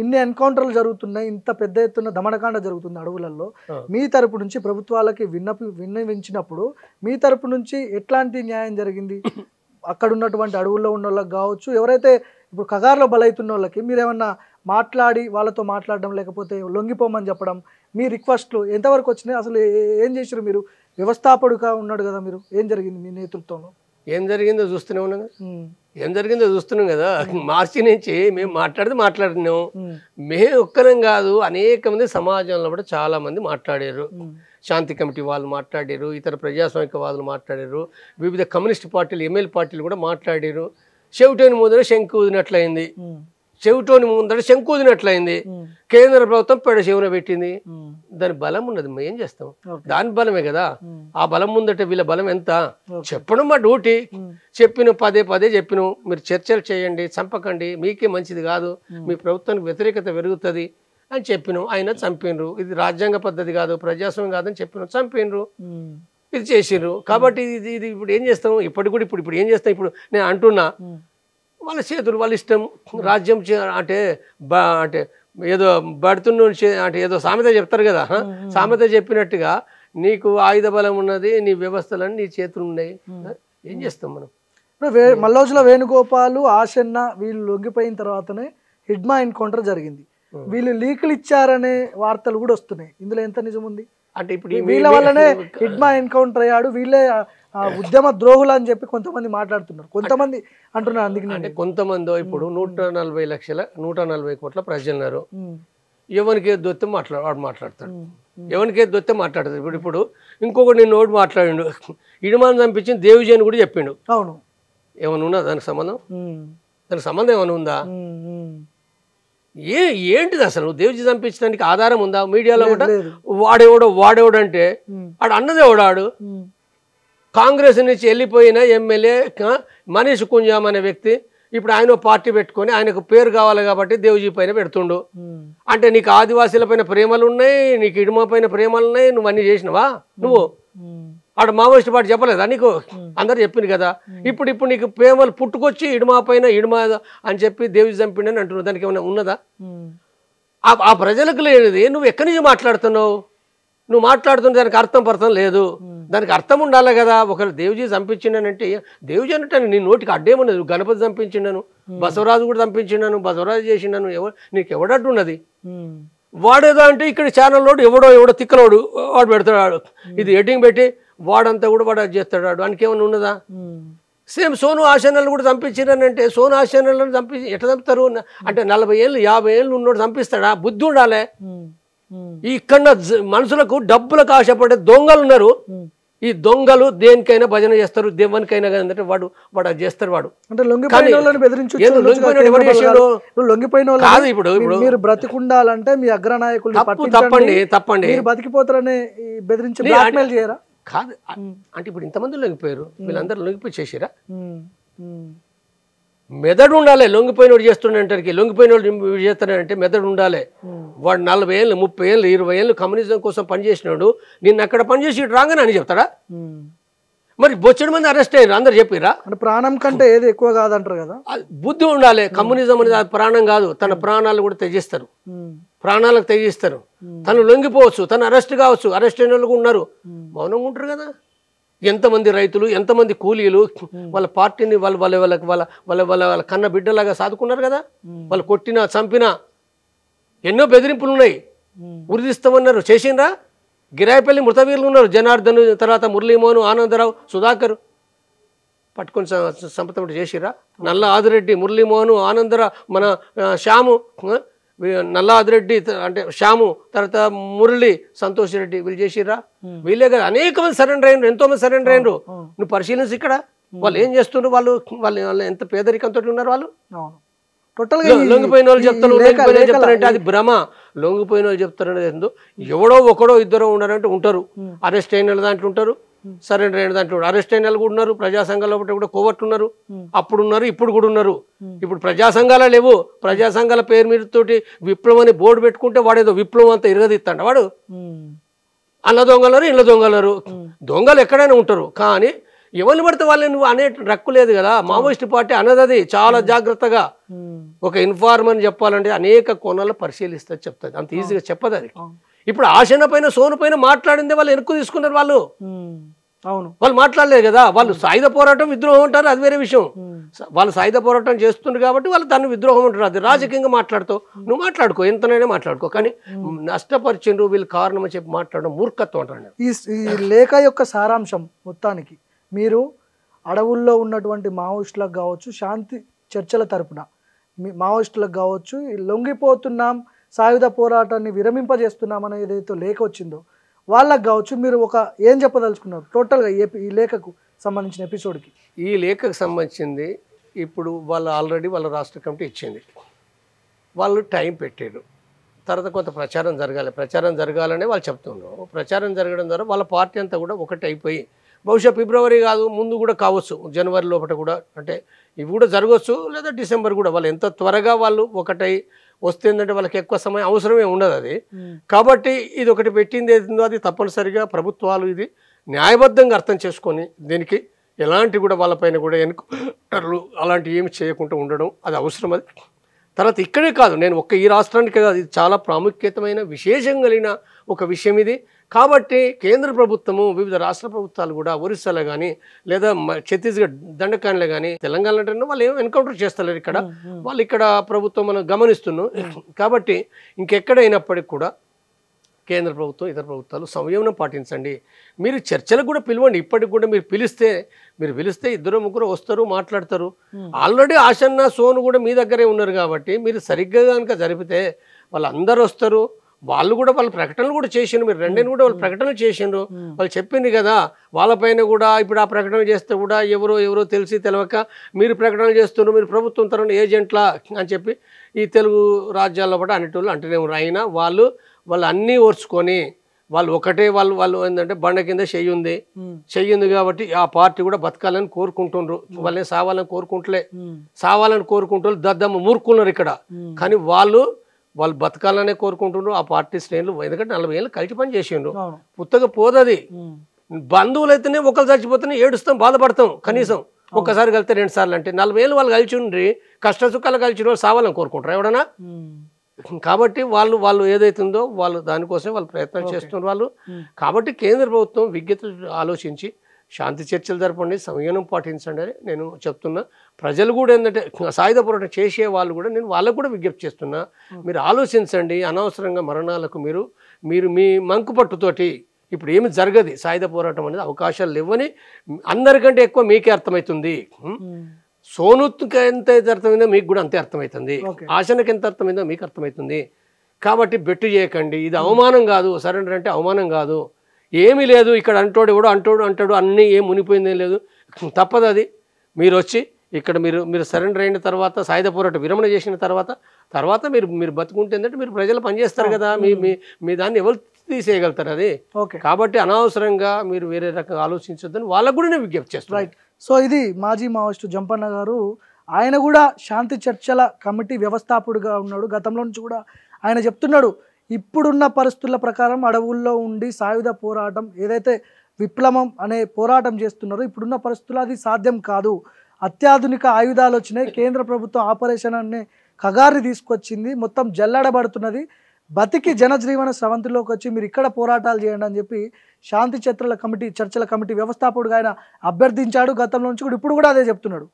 ఇన్ని ఎన్కౌంటర్లు జరుగుతున్నాయి, ఇంత పెద్ద ఎత్తున దమనకాండ జరుగుతుంది అడవులలో, మీ తరపు నుంచి ప్రభుత్వాలకి విన్నవించినప్పుడు మీ తరపు నుంచి ఎట్లాంటి న్యాయం జరిగింది? అక్కడ ఉన్నటువంటి అడవుల్లో ఉన్న వాళ్ళకి కావచ్చు, ఎవరైతే ఇప్పుడు కగారులో బలైతున్న వాళ్ళకి మీరేమన్నా మాట్లాడి వాళ్ళతో మాట్లాడడం, లేకపోతే లొంగిపోమని చెప్పడం, మీ రిక్వెస్ట్లు ఎంతవరకు వచ్చినాయి? అసలు ఏం చేసారు మీరు? వ్యవస్థాపకుడుగా ఉన్నాడు కదా మీరు, ఏం జరిగింది మీ నేతృత్వంలో? ఏం జరిగిందో చూస్తూనే ఉన్నాం కదా, ఏం జరిగిందో చూస్తున్నాం కదా. మార్చి నుంచి మేము మాట్లాడినాం. మేము ఒక్కరం కాదు, అనేక మంది సమాజంలో కూడా చాలా మంది మాట్లాడారు. శాంతి కమిటీ వాళ్ళు మాట్లాడారు, ఇతర ప్రజాస్వామికవాదులు మాట్లాడారు, వివిధ కమ్యూనిస్ట్ పార్టీలు, ఎంఎల్ పార్టీలు కూడా మాట్లాడారు. చెవిటోని ముందర శంకు ఊదినట్లయింది, కేంద్ర ప్రభుత్వం పెడ చెవున పెట్టింది. దాని బలం ఉన్నది, ఏం చేస్తాం? దాని బలమే కదా. ఆ బలం ముందట వీళ్ళ బలం ఎంత? చెప్పడం మా డ్యూటీ. చెప్పిన పదే చెప్పిన మీరు చర్చలు చేయండి, చంపకండి, మీకే మంచిది కాదు, మీ ప్రభుత్వానికి వ్యతిరేకత పెరుగుతుంది అని చెప్పినాం. ఆయన చంపినరు. ఇది రాజ్యాంగ పద్ధతి కాదు, ప్రజాస్వామ్యం కాదని చెప్పినాం, చంపినరు, ఇది చేసిర్రు. కాబట్టి ఇది ఇప్పుడు ఏం చేస్తాం? ఇప్పుడు ఏం చేస్తాం? ఇప్పుడు నేను అంటున్నా, వాళ్ళ చేతులు, వాళ్ళ ఇష్టం. రాజ్యం అంటే అంటే ఏదో బడుతున్న అంటే ఏదో సామెత చెప్తారు కదా, సామెత చెప్పినట్టుగా నీకు ఆయుధ బలం ఉన్నది, నీ వ్యవస్థలన్నీ నీ చేతులు ఉన్నాయి, ఏం చేస్తాం మనం? మల్లోజుల వేణుగోపాల్, ఆశన్న వీళ్ళు లొంగిపోయిన తర్వాతనే హిడ్మా ఎన్కౌంటర్ జరిగింది. వీళ్ళు లీకులు ఇచ్చారనే వార్తలు కూడా వస్తున్నాయి. ఇందులో ఎంత నిజం ఉంది? అంటే ఇప్పుడు వీళ్ళ వల్లనే హిడ్మా ఎన్కౌంటర్ అయ్యాడు, వీళ్ళే ఉద్యమ ద్రోహులు అని చెప్పి కొంతమంది మాట్లాడుతున్నారు, కొంతమంది అంటున్నారు. అందుకని అంటే కొంతమంది ఇప్పుడు 140 కోట్ల ప్రజలున్నారు. ఎవరికి ఏది దొత్తే వాడు మాట్లాడతాడు, ఎవరికి ఏది దొత్తే మాట్లాడతాడు. ఇప్పుడు ఇంకొకటి నేను నోటి మాట్లాడిండు, ఇడుమాను చంపించింది దేవిజీ అని కూడా చెప్పిండు. అవును, ఏమైనా ఉందా దానికి సంబంధం? దానికి సంబంధం ఏమైనా ఉందా? ఏంటిది అసలు? దేవిజీ చంపించడానికి ఆధారం ఉందా? మీడియాలో కూడా వాడేవాడు అంటే ఆడు అన్నదే వాడాడు. కాంగ్రెస్ నుంచి వెళ్ళిపోయిన ఎమ్మెల్యే మనీష్ కుంజామ్ అనే వ్యక్తి ఇప్పుడు ఆయన పార్టీ పెట్టుకొని ఆయనకు పేరు కావాలి కాబట్టి దేవ్జీ పైన పెడుతుండు. అంటే నీకు ఆదివాసీల పైన ప్రేమలు ఉన్నాయి, నీకు ఇడుమ పైన ప్రేమలు ఉన్నాయి, నువ్వు అన్ని చేసినవా? నువ్వు ఆడ మావోయిస్ట్ పార్టీ చెప్పలేదా నీకు? అందరు చెప్పింది కదా. ఇప్పుడు నీకు ప్రేమలు పుట్టుకొచ్చి ఇడుమా పైన ఇడుమా అని చెప్పి దేవ్జీ చంపిండని అంటున్నావు, దానికి ఏమైనా ఉన్నదా? ఆ ప్రజలకు లేనిది నువ్వు ఎక్కడి నుంచి మాట్లాడుతున్నావు? నువ్వు మాట్లాడుతున్న దానికి అర్థం లేదు, దానికి అర్థం ఉండాలి కదా. ఒకరు దేవ్జీ చంపించిండనంటే దేవ్జీ అంటే నీ నోటికి అడ్డేమన్నది. గణపతి చంపించిండను, బసవరాజు కూడా చంపించిండను, బసవరాజు చేసిండను, నీకు ఎవడట్టున్నది? వాడేదో అంటే ఇక్కడ ఛానల్లో ఎవడో తిక్కలోడు వాడు పెడతాడు, ఇది ఎడ్డింగ్ పెట్టి వాడంతా కూడా వాడు చేస్తాడు, వానికి ఉన్నదా? సేమ్ సోను ఆశనాలు కూడా చంపించిరనంటే సోను ఆశనాలను చంపించి ఎట్లా చంపుతారు? అంటే 40 ఏళ్ళు 50 ఏళ్ళు ఉన్నోడు చంపిస్తాడా? బుద్ధి ఉండాలి. ఇక్కడ మనుషులకు డబ్బులకు ఆశపడే దొంగలు ఉన్నారు. ఈ దొంగలు దేనికైనా భజన చేస్తారు, దేవునికైనా అంటే వాడు అది చేస్తారు. వాడు అంటే మీరు బ్రతికుండాలంటే మీ అగ్రనాయకులు తప్పండి మీరు బతికిపోతారని బెదిరించి బ్లాక్మెయిల్ చేయరా? కాదు అంటే ఇప్పుడు ఇంతమంది లొంగిపోయారు, వీళ్ళందరూ లొంగిపోయి చేసిరా? మెదడు ఉండాలి. లొంగిపోయినోడు చేస్తుండటానికి, లొంగిపోయినోడు చేస్తానంటే మెదడు ఉండాలి. వాడు 40 ఏళ్ళు 30 ఏళ్ళు 20 ఏళ్ళు కమ్యూనిజం కోసం పనిచేసినాడు, నిన్ను అక్కడ పనిచేసి రాగానే అని చెప్తాడా? మరి బొచ్చడి మంది అరెస్ట్ అయ్యారు, అందరు చెప్పిరా? అంటే ప్రాణం కంటే ఏది ఎక్కువ కాదంటారు కదా. బుద్ధి ఉండాలి. కమ్యూనిజం అనేది ప్రాణం కాదు, తన ప్రాణాలు కూడా త్యజిస్తారు, ప్రాణాలకు త్యజిస్తారు. తను లొంగిపోవచ్చు, తను అరెస్ట్ కావచ్చు, అరెస్ట్ అయిన వాళ్ళు ఉన్నారు, మౌనంగా ఉంటారు కదా. ఎంతమంది రైతులు, ఎంతమంది కూలీలు వాళ్ళ పార్టీని వాళ్ళ కన్న బిడ్డలాగా సాదుకున్నారు కదా. వాళ్ళు కొట్టినా చంపినా ఎన్నో బెదిరింపులు ఉన్నాయి, ఉరిదిస్తామన్నారు, చేసిండ్రా? గిరాయిపల్లి మృతవీరులు ఉన్నారు, జనార్దన్, తర్వాత మురళీమోహన్, ఆనందరావు, సుధాకర్ పట్టుకొని సంపద చేసిరా? నల్ల ఆదిరెడ్డి, మురళీమోహన్, ఆనందరావు, మన శ్యాము, నల్ల ఆదిరెడ్డి అంటే శ్యాము, తర్వాత మురళి, సంతోష్ రెడ్డి, వీళ్ళు చేసిరా? వీళ్ళే కదా. అనేక మంది సరెండర్ అయినరు, ఎంతో మంది సరెండర్ అయినరు. నువ్వు పరిశీలించి ఇక్కడ వాళ్ళు ఏం చేస్తుండ్రు, వాళ్ళు ఎంత పేదరికంతో ఉన్నారు. వాళ్ళు లొంగిపోయిన వాళ్ళు చెప్తారంటే అది భ్రమ. లొంగిపోయిన వాళ్ళు చెప్తారనేది ఎవడో ఒకడో ఇద్దరు ఉన్నారంటే ఉంటారు. అరెస్ట్ అయిన దాంట్లో ఉంటారు, సరెండర్ అయిన దాంట్లో అరెస్ట్ అయిన వాళ్ళు కూడా ఉన్నారు. ప్రజా సంఘాల కూడా కోవట్లు ఉన్నారు, అప్పుడు ఉన్నారు, ఇప్పుడు కూడా ఉన్నారు. ఇప్పుడు ప్రజా సంఘాలు లేవు. ప్రజా సంఘాల పేరు మీద తోటి విప్లవం అని బోర్డు పెట్టుకుంటే వాడేదో విప్లవం అంతా ఇరగదిస్తాడు వాడు. అల్ల దొంగలరు, ఇళ్ళ దొంగలరు. దొంగలు ఎక్కడైనా ఉంటారు, కానీ ఎవరిని పడితే వాళ్ళని నువ్వు అనే రక్కు లేదు కదా. మావోయిస్ట్ పార్టీ అన్నది చాలా జాగ్రత్తగా ఒక ఇన్ఫార్మర్ చెప్పాలంటే అనేక కోణాల్లో పరిశీలిస్తే చెప్తుంది, అంత ఈజీగా చెప్పదు అది. ఇప్పుడు ఆశన పైన సోను పైన మాట్లాడిందే వాళ్ళు వెనక్కు తీసుకున్నారు. వాళ్ళు మాట్లాడలేదు కదా. వాళ్ళు సాయుధ పోరాటం విద్రోహం అంటారు, అది వేరే విషయం. వాళ్ళు సాయుధ పోరాటం చేస్తున్నారు కాబట్టి వాళ్ళు దాన్ని విద్రోహం అంటారు. అది రాజకీయంగా మాట్లాడుతావు, నువ్వు మాట్లాడుకో, ఎంతనైనా మాట్లాడుకో, కానీ నష్టపరిచిండ్రు వీళ్ళు కారణం అని చెప్పి మాట్లాడడం మూర్ఖత్వం అంటారు. ఈ లేఖ యొక్క సారాంశం మొత్తానికి మీరు అడవుల్లో ఉన్నటువంటి మావోయిస్టులకు కావచ్చు, శాంతి చర్చల తరపున మావోయిస్టులకు కావచ్చు, లొంగిపోతున్నాం, సాయుధ పోరాటాన్ని విరమింపజేస్తున్నాం అనే ఏదైతే లేఖ వచ్చిందో వాళ్ళకు కావచ్చు, మీరు ఒక ఏం చెప్పదలుచుకున్నారు టోటల్గా ఈ లేఖకు సంబంధించిన ఎపిసోడ్కి? ఈ లేఖకు సంబంధించింది ఇప్పుడు వాళ్ళు ఆల్రెడీ వాళ్ళ రాష్ట్ర కమిటీ ఇచ్చింది, వాళ్ళు టైం పెట్టారు, తర్వాత కొంత ప్రచారం జరగాలి, ప్రచారం జరగాలనే వాళ్ళు చెప్తున్నారు. ప్రచారం జరగడం ద్వారా వాళ్ళ పార్టీ అంతా కూడా ఒకటి అయిపోయి, బహుశా ఫిబ్రవరి కాదు ముందు కూడా కావచ్చు, జనవరి లోపల కూడా, అంటే ఇవి కూడా జరగవచ్చు, లేదా డిసెంబర్ కూడా. వాళ్ళు ఎంత త్వరగా వాళ్ళు ఒకటై వస్తుందంటే వాళ్ళకి ఎక్కువ సమయం అవసరమే ఉండదు అది. కాబట్టి ఇది ఒకటి పెట్టింది ఏదో అది తప్పనిసరిగా ప్రభుత్వాలు ఇది న్యాయబద్ధంగా అర్థం చేసుకొని దీనికి ఎలాంటి కూడా వాళ్ళపైన కూడా ఎన్కౌంటర్లు అలాంటివి ఏమి చేయకుండా ఉండడం అది అవసరం. అది తర్వాత ఇక్కడే కాదు, నేను ఈ రాష్ట్రానికి కాదు, ఇది చాలా ప్రాముఖ్యతమైన విశేషం కలిగిన ఒక విషయం ఇది. కాబట్టి కేంద్ర ప్రభుత్వము వివిధ రాష్ట్ర ప్రభుత్వాలు కూడా ఒరిస్సాలో కానీ లేదా ఛత్తీస్గఢ్ దండకాండలో కానీ తెలంగాణలో అంటే వాళ్ళు ఏం ఎన్కౌంటర్ చేస్తలేరు ఇక్కడ, వాళ్ళు ఇక్కడ ప్రభుత్వం మనం గమనిస్తున్నాం. కాబట్టి ఇంకెక్కడైనప్పటికి కూడా కేంద్ర ప్రభుత్వం ఇతర ప్రభుత్వాలు సంయమనం పాటించండి. మీరు చర్చలకు కూడా పిలవండి. ఇప్పటికి కూడా మీరు పిలిస్తే ఇద్దరు ముగ్గురు వస్తారు, మాట్లాడతారు. ఆల్రెడీ ఆశన్న సోను కూడా మీ దగ్గరే ఉన్నారు కాబట్టి మీరు సరిగ్గా కనుక జరిపితే వాళ్ళందరూ వస్తారు. వాళ్ళు కూడా వాళ్ళ ప్రకటనలు కూడా చేసిండ్రు, మీరు రెండేళ్ళు కూడా వాళ్ళు ప్రకటనలు చేసిండ్రు. వాళ్ళు చెప్పింది కదా వాళ్ళపైన కూడా ఇప్పుడు ఆ ప్రకటన చేస్తే కూడా ఎవరో తెలిసి తెలవక మీరు ప్రకటన చేస్తున్నారు, మీరు ప్రభుత్వం తరఫున ఏజెంట్లా అని చెప్పి ఈ తెలుగు రాజ్యాల్లో కూడా అనేటోళ్ళు అంటేనే ఉన్నారు. అయినా వాళ్ళు అన్నీ ఓర్చుకొని వాళ్ళు ఒకటే వాళ్ళు ఏంటంటే బండ కింద చెయ్యి ఉంది కాబట్టి ఆ పార్టీ కూడా బతకాలని కోరుకుంటుండ్రు. వాళ్ళే సావాలని కోరుకుంటారు దద్దమ్మ మూర్ఖున్నారు ఇక్కడ. కానీ వాళ్ళు బతకాలనే కోరుకుంటుండ్రు ఆ పార్టీ శ్రేణులు. ఎందుకంటే 40 ఏళ్ళు కలిసి పని చేసిండ్రు, పుత్తగా పోదది. బంధువులు అయితేనే ఒకరు చచ్చిపోతేనే ఏడుస్తాం, బాధపడతాం. కనీసం ఒక్కసారి కలితే 2 సార్లు అంటే 40 ఏళ్ళు వాళ్ళు కలిసి ఉండ్రి, కష్ట సుఖాలు కలిసి వాళ్ళు సావాలని కోరుకుంటారు ఎవడన్నా. కాబట్టి వాళ్ళు ఏదైతుందో వాళ్ళు దానికోసం వాళ్ళు ప్రయత్నాలు చేస్తున్నారు వాళ్ళు. కాబట్టి కేంద్ర ప్రభుత్వం విజ్ఞతలు ఆలోచించి శాంతి చర్చలు జరపండి, సంయమనం పాటించండి అని నేను చెప్తున్నా. ప్రజలు కూడా ఏంటంటే సాయుధ పోరాటం చేసే వాళ్ళు కూడా నేను వాళ్ళకు కూడా విజ్ఞప్తి చేస్తున్నా, మీరు ఆలోచించండి. అనవసరంగా మరణాలకు మీరు మీ మంకుపట్టుతోటి ఇప్పుడు ఏమి జరగదు. సాయుధ పోరాటం అనేది అవకాశాలు లేవని అందరికంటే ఎక్కువ మీకే అర్థమవుతుంది. సోనుకి ఎంత అర్థమైందో మీకు కూడా అంతే అర్థమవుతుంది, ఆశనకి ఎంత అర్థమైందో మీకు అర్థమవుతుంది. కాబట్టి బెట్టు చేయకండి, ఇది అవమానం కాదు. సరెండర్ అంటే అవమానం కాదు, ఏమీ లేదు. ఇక్కడ అంటాడు అన్నీ ఏం మునిపోయిందేం లేదు, తప్పదు అది. మీరు వచ్చి ఇక్కడ మీరు సరెండర్ అయిన తర్వాత సాయుధ పోరాటం విరమణ చేసిన తర్వాత మీరు బతుకుంటే ఏంటంటే మీరు ప్రజలు పనిచేస్తారు కదా, మీ దాన్ని ఎవరు తీసేయగలుగుతారు అది. కాబట్టి అనవసరంగా మీరు వేరే రకంగా ఆలోచించొద్దని వాళ్ళకు కూడా నేను విజ్ఞప్తి చేస్తాను. రైట్. సో ఇది మాజీ మావోయిస్టు జంపన్న గారు. ఆయన కూడా శాంతి చర్చల కమిటీ వ్యవస్థాపకుడిగా ఉన్నాడు. గతంలో నుంచి కూడా ఆయన చెప్తున్నాడు, ఇప్పుడున్న పరిస్థితుల ప్రకారం అడవుల్లో ఉండి సాయుధ పోరాటం ఏదైతే విప్లవం అనే పోరాటం చేస్తున్నారో ఇప్పుడున్న పరిస్థితుల్లో అది సాధ్యం కాదు. అత్యాధునిక ఆయుధాలు వచ్చినాయి, కేంద్ర ప్రభుత్వం ఆపరేషన్ అనే కగారిని తీసుకొచ్చింది, మొత్తం జల్లడబడుతున్నది, బతికి జనజీవన స్రవంతిలోకి వచ్చి మీరు ఇక్కడ పోరాటాలు చేయండి అని చెప్పి శాంతి చర్చల కమిటీ వ్యవస్థాపకుడిగా ఆయన అభ్యర్థించాడు గతంలో నుంచి కూడా. ఇప్పుడు కూడా అదే చెప్తున్నాడు.